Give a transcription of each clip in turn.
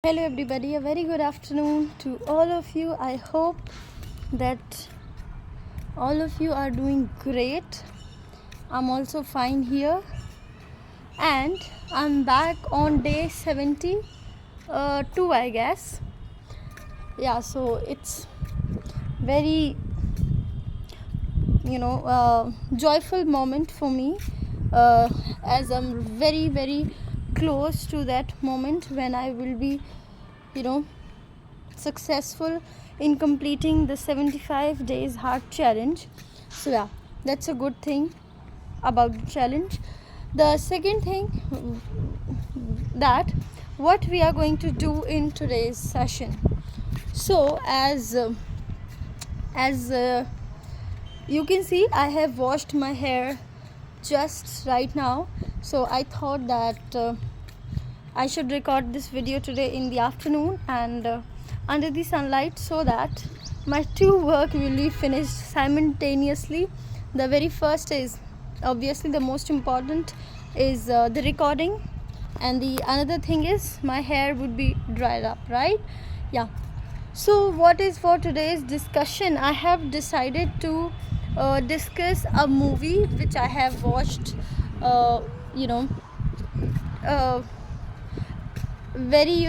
Hello, everybody. A very good afternoon to all of you. I hope that all of you are doing great. I'm also fine here, and I'm back on day 72, I guess. Yeah, so it's very joyful moment for me, as I'm very close to that moment when I will be you know successful in completing the 75 days heart challenge. So yeah, that's a good thing about the challenge. The second thing, that what we are going to do in today's session. So as you can see, I have washed my hair just right now, so I thought that I should record this video today in the afternoon and under the sunlight, so that my two work will be finished simultaneously. The very first is obviously the most important, is the recording, and the another thing is my hair would be dried up, right? Yeah. So what is for today's discussion? I have decided to discuss a movie which I have watched uh, you know uh, very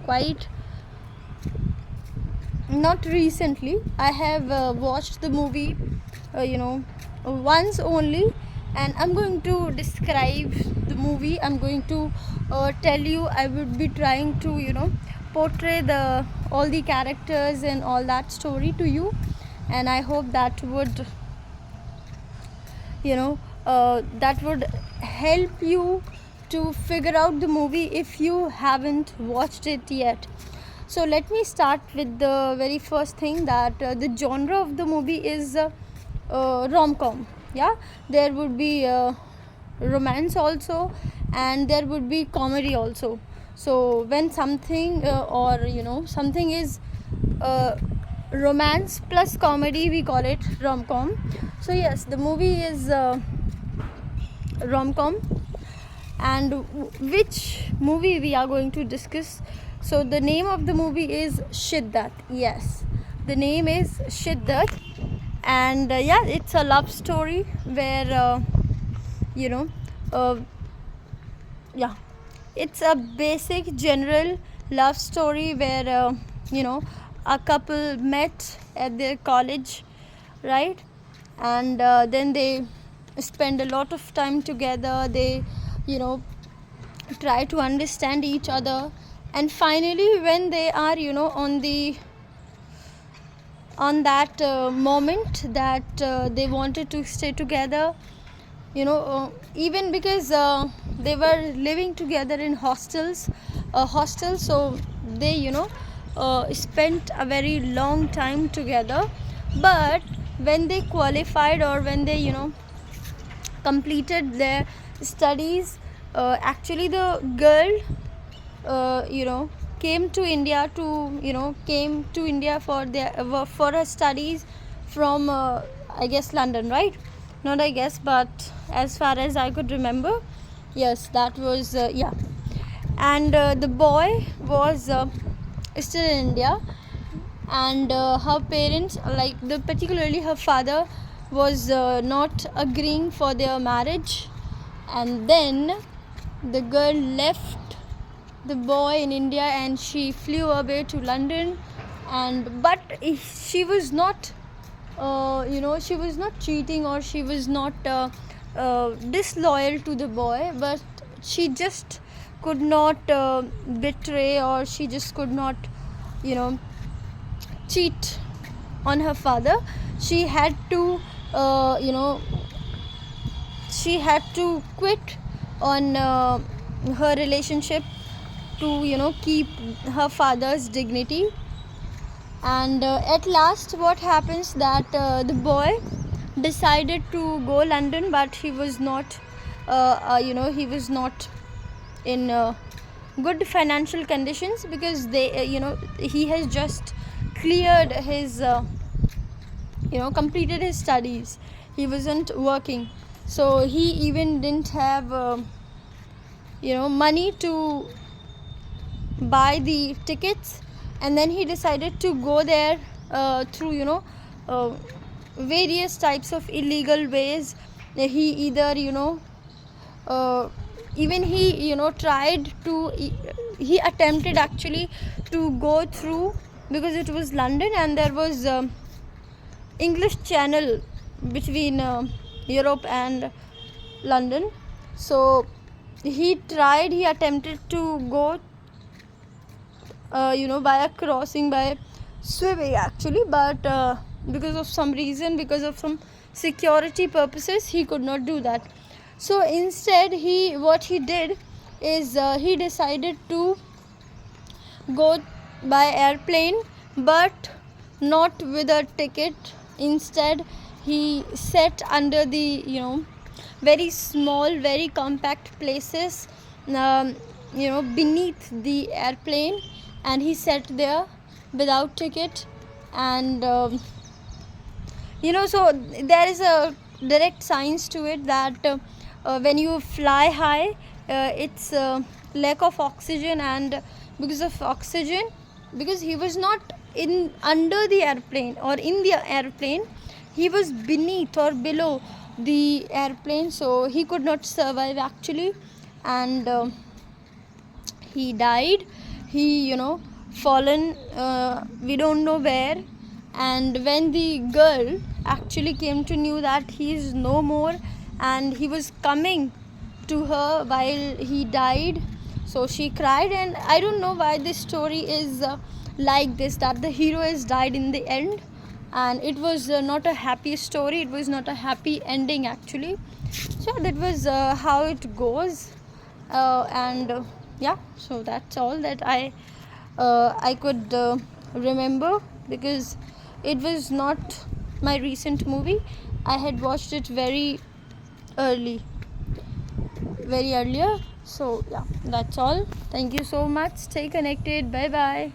quite not recently. I have watched the movie once only, and I'm going to describe the movie. I'm going to tell you, I would be trying to portray the all the characters and all that story to you, and I hope that would that would help you to figure out the movie if you haven't watched it yet. So let me start with the very first thing, that the genre of the movie is rom-com. Yeah, there would be romance also, and there would be comedy also. So when something something is romance plus comedy, we call it rom-com. So yes, the movie is rom-com. And which movie we are going to discuss? So the name of the movie is Shiddat. Yes, the name is Shiddat, and yeah, it's a love story where you know yeah, it's a basic general love story where a couple met at their college, right? And then they spend a lot of time together. They you know try to understand each other, and finally when they are on that moment that they wanted to stay together, even because they were living together in hostels, so they spent a very long time together. But when they qualified, or when they completed their studies, actually the girl came to India for their for her studies from I guess London, right? Not I guess, but as far as I could remember, yes, that was yeah. And the boy was still in India, and her parents, like particularly her father, was not agreeing for their marriage. And then the girl left the boy in India, and she flew away to London. And but she was not she was not cheating, or she was not disloyal to the boy, but she just could not betray, or she just could not you know cheat on her father. She had to she had to quit on her relationship to keep her father's dignity. And at last what happens, that the boy decided to go London, but he was not he was not in good financial conditions, because they he has just cleared his completed his studies. He wasn't working, so he even didn't have money to buy the tickets, and then he decided to go there through uh, various types of illegal ways. He either even he tried to he attempted actually to go through, because it was London and there was English channel between Europe and London. So he attempted to go by a crossing, by swimming actually, but because of some reason, because of some security purposes, he could not do that. So instead what he did is he decided to go by airplane, but not with a ticket. Instead he sat under the very small, very compact places beneath the airplane, and he sat there without ticket. And so there is a direct science to it that when you fly high, it's lack of oxygen, and because he was not in under the airplane or in the airplane, he was beneath or below the airplane, so he could not survive actually. And he died. He fallen, we don't know where. And when the girl actually came to know that he is no more, and he was coming to her while he died, so she cried. And I don't know why this story is like this, that the hero has died in the end, and it was not a happy story, it was not a happy ending actually. So that was how it goes. And yeah, so that's all that I could remember, because it was not my recent movie. I had watched it very earlier. So yeah, that's all. Thank you so much. Stay connected. Bye bye.